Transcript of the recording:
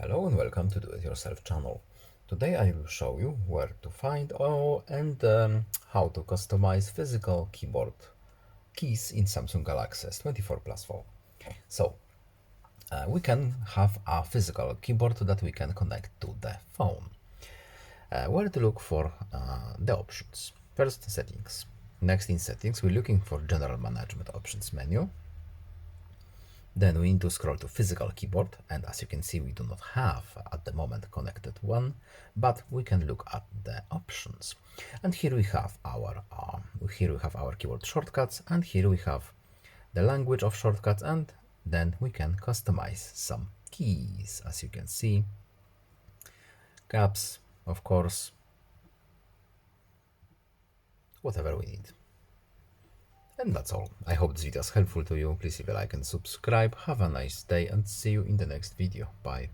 Hello and welcome to Do It Yourself channel. Today I will show you where to find and how to customize physical keyboard keys in Samsung Galaxy S24 Plus 4. So we can have a physical keyboard that we can connect to the phone. Where to look for the options? First, settings. Next, in settings, we're looking for general management options menu. Then we need to scroll to physical keyboard, and as you can see, we do not have at the moment connected one, but we can look at the options. And here we have our keyboard shortcuts, and here we have the language of shortcuts, and then we can customize some keys. As you can see, caps, of course, whatever we need. And that's all. I hope this video is helpful to you. Please leave a like and subscribe. Have a nice day and see you in the next video. Bye.